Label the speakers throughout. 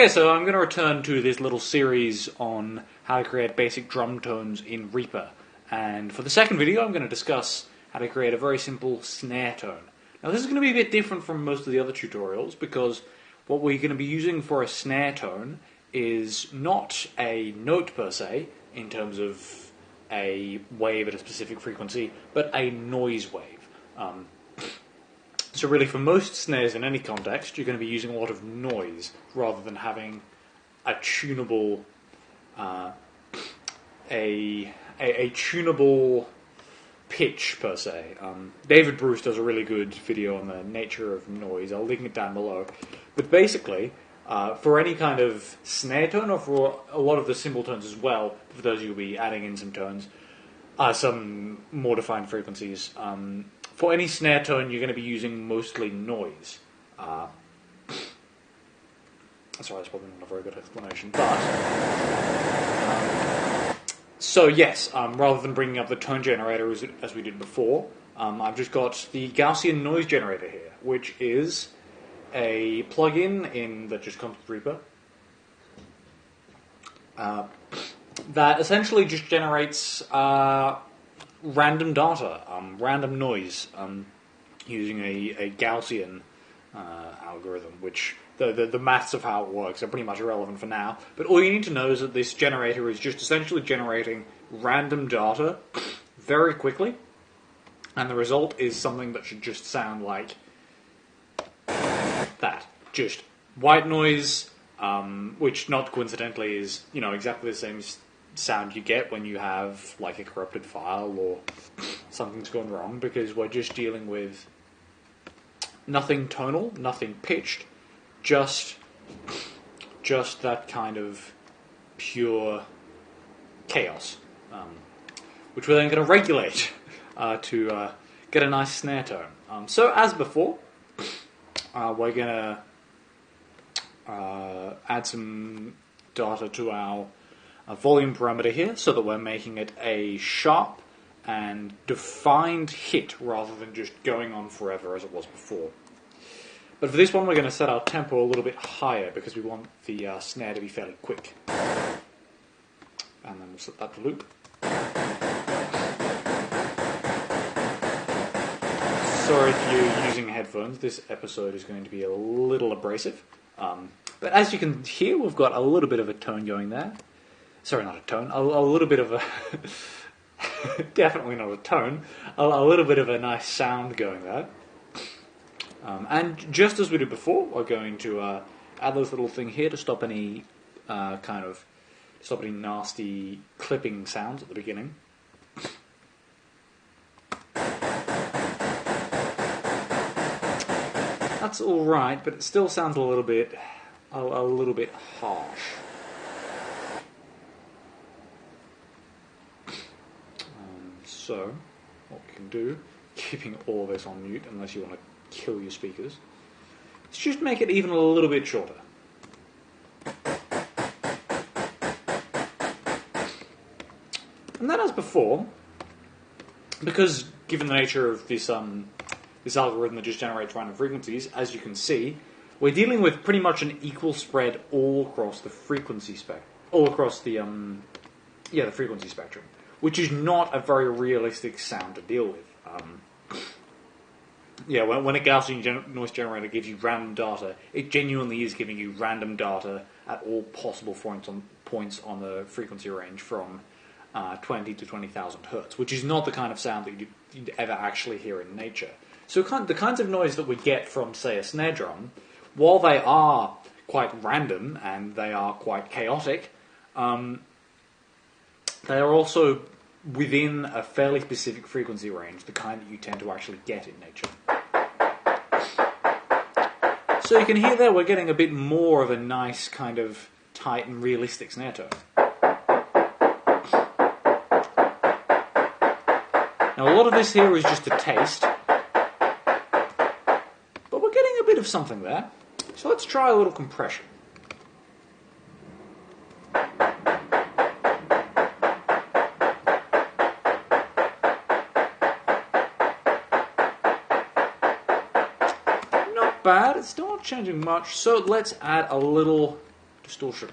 Speaker 1: Okay, so I'm going to return to this little series on how to create basic drum tones in Reaper. And for the second video, I'm going to discuss how to create a very simple snare tone. Now, this is going to be a bit different from most of the other tutorials because what we're going to be using for a snare tone is not a note per se, in terms of a wave at a specific frequency, but a noise wave. So really, for most snares in any context, you're going to be using a lot of noise rather than having a tunable, a tunable pitch per se. David Bruce does a really good video on the nature of noise. I'll link it down below. But basically, for any kind of snare tone, or for a lot of the cymbal tones as well, for those you'll be adding in some tones, some more defined frequencies. For any snare tone, you're going to be using mostly noise. Sorry, that's probably not a very good explanation, but... so yes, rather than bringing up the tone generator as we did before, I've just got the Gaussian noise generator here, which is a plugin that just comes with Reaper that essentially just generates random data, random noise, using a Gaussian algorithm, which the maths of how it works are pretty much irrelevant for now. But all you need to know is that this generator is just essentially generating random data very quickly, and the result is something that should just sound like that. Just white noise, which not coincidentally is, exactly the same sound you get when you have like a corrupted file or something's gone wrong, because we're just dealing with nothing tonal, nothing pitched, just that kind of pure chaos, which we're then going to regulate to get a nice snare tone. So as before, we're going to add some data to our volume parameter here, so that we're making it a sharp and defined hit rather than just going on forever as it was before. But for this one, we're going to set our tempo a little bit higher because we want the snare to be fairly quick. And then we'll set that to loop. Sorry if you're using headphones, this episode is going to be a little abrasive. But as you can hear, we've got a little bit of a tone going there. Sorry, not a tone, a little bit of a... definitely not a tone. A little bit of a nice sound going there. And just as we did before, we're going to add this little thing here to stop any nasty clipping sounds at the beginning. That's all right, but it still sounds a little bit harsh. So, what we can do, keeping all this on mute, unless you want to kill your speakers, is just make it even a little bit shorter. And then as before, because given the nature of this algorithm that just generates random frequencies, as you can see, we're dealing with pretty much an equal spread all across the frequency spectrum, the frequency spectrum, which is not a very realistic sound to deal with. When a Gaussian noise generator gives you random data, it genuinely is giving you random data at all possible points on the frequency range from 20 to 20,000 hertz, which is not the kind of sound that you'd ever actually hear in nature. So the kinds of noise that we get from, say, a snare drum, while they are quite random and they are quite chaotic, they are also within a fairly specific frequency range, the kind that you tend to actually get in nature. So you can hear there we're getting a bit more of a nice kind of tight and realistic snare tone. Now a lot of this here is just a taste, but we're getting a bit of something there. So let's try a little compression. Bad, it's still not changing much, so let's add a little distortion.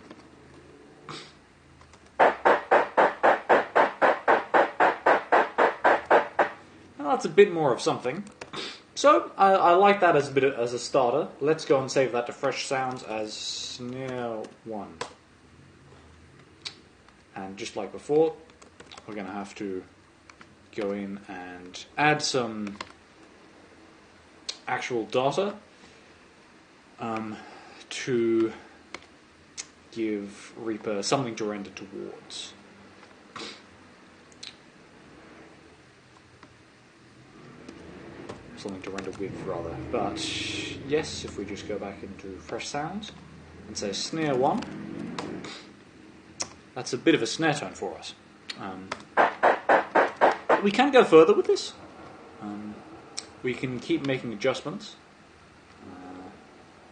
Speaker 1: Well, that's a bit more of something. So I like that as as a starter. Let's go and save that to Fresh Sounds as Snare 1. And just like before, we're going to have to go in and add some actual data to give Reaper something to render towards. Something to render with, rather. But yes, if we just go back into Fresh Sounds and say Snare 1, that's a bit of a snare tone for us. We can go further with this. We can keep making adjustments.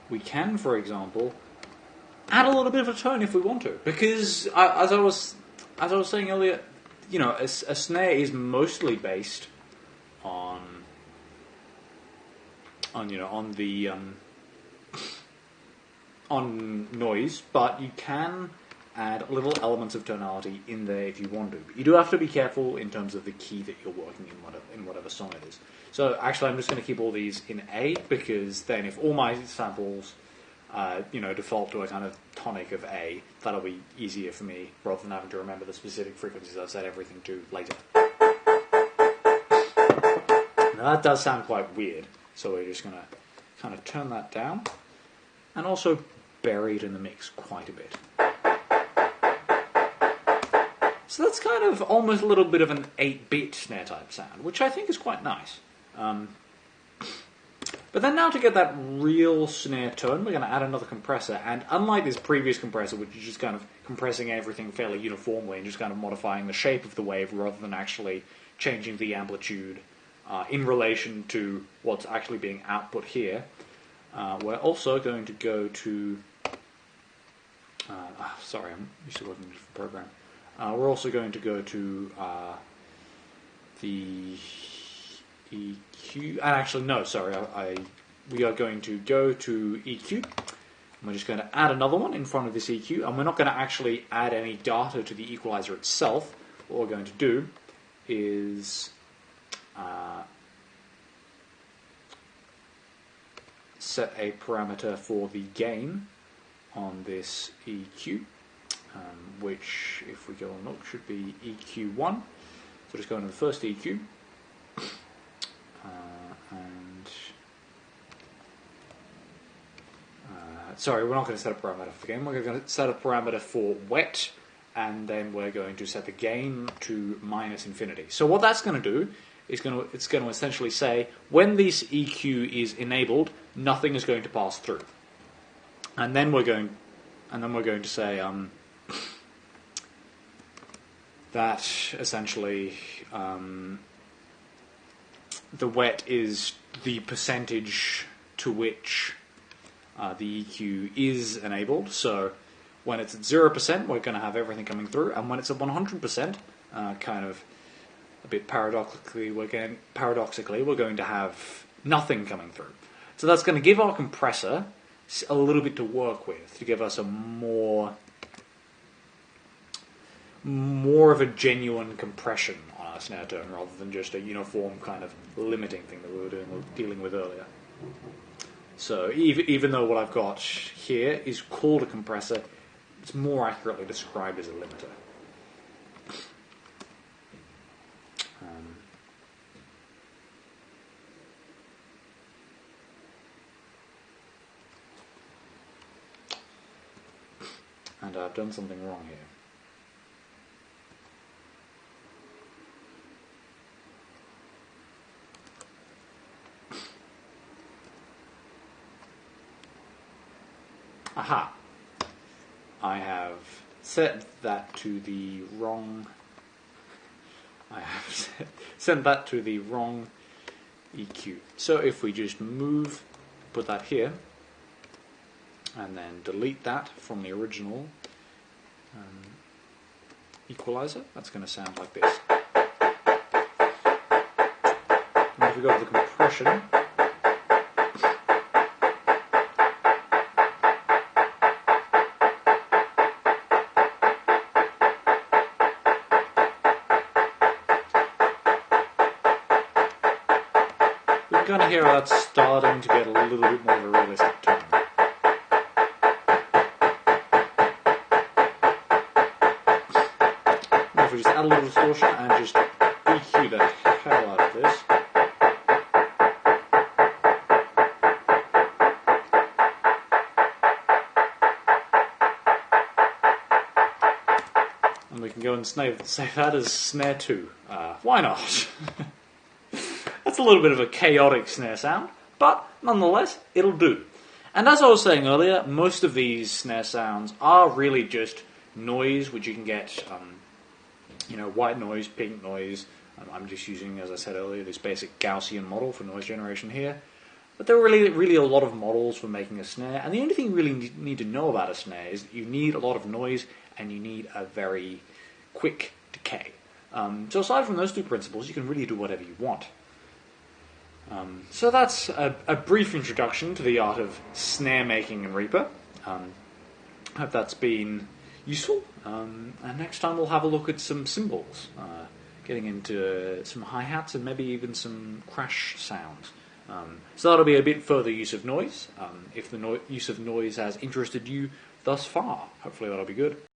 Speaker 1: We can, for example, add a little bit of a tone if we want to, because as I was saying earlier, you know, a snare is mostly based on noise, but you can add little elements of tonality in there if you want to. But you do have to be careful in terms of the key that you're working in whatever song it is. So actually, I'm just going to keep all these in A, because then if all my samples default to a kind of tonic of A, that'll be easier for me rather than having to remember the specific frequencies I've set everything to later. Now that does sound quite weird. So we're just going to kind of turn that down and also bury it in the mix quite a bit. So that's kind of almost a little bit of an 8-bit snare type sound, which I think is quite nice. But then now to get that real snare tone, we're going to add another compressor, and unlike this previous compressor, which is just kind of compressing everything fairly uniformly and just kind of modifying the shape of the wave rather than actually changing the amplitude in relation to what's actually being output here, we're also going to go to... sorry, I'm used to working with a different program. We're also going to go to the EQ... And actually, no, sorry, we are going to go to EQ. And we're just going to add another one in front of this EQ, and we're not going to actually add any data to the equalizer itself. What we're going to do is... set a parameter for the gain on this EQ, which, if we go and look, should be EQ1. So just go into the first EQ, sorry, we're not going to set a parameter for gain. We're going to set a parameter for wet, and then we're going to set the gain to -infinity. So what that's going to do is it's going to essentially say when this EQ is enabled, nothing is going to pass through, and then we're going to say that essentially the wet is the percentage to which the EQ is enabled. So when it's at 0%, we're going to have everything coming through, and when it's at 100%, kind of a bit paradoxically, we're going to have nothing coming through. So that's going to give our compressor a little bit to work with, to give us a more of a genuine compression on our snare tone, rather than just a uniform kind of limiting thing that we were dealing with earlier. So even though what I've got here is called a compressor, it's more accurately described as a limiter. And I've done something wrong here. Aha! I have set that to the wrong... sent that to the wrong EQ. So if we just put that here, and then delete that from the original equalizer, that's going to sound like this. And if we go to the compression, going to hear that's starting to get a little bit more of a realistic tone. If we just add a little distortion and just EQ the hell out of this. And we can go and save that as snare 2. Why not? That's a little bit of a chaotic snare sound, but nonetheless, it'll do. And as I was saying earlier, most of these snare sounds are really just noise, which you can get, white noise, pink noise. I'm just using, as I said earlier, this basic Gaussian model for noise generation here. But there are really a lot of models for making a snare, and the only thing you really need to know about a snare is that you need a lot of noise and you need a very quick decay. So aside from those two principles, you can really do whatever you want. So that's a brief introduction to the art of snare making in Reaper. I hope that's been useful. And next time we'll have a look at some cymbals, getting into some hi-hats and maybe even some crash sounds. So that'll be a bit further use of noise. If the use of noise has interested you thus far, hopefully that'll be good.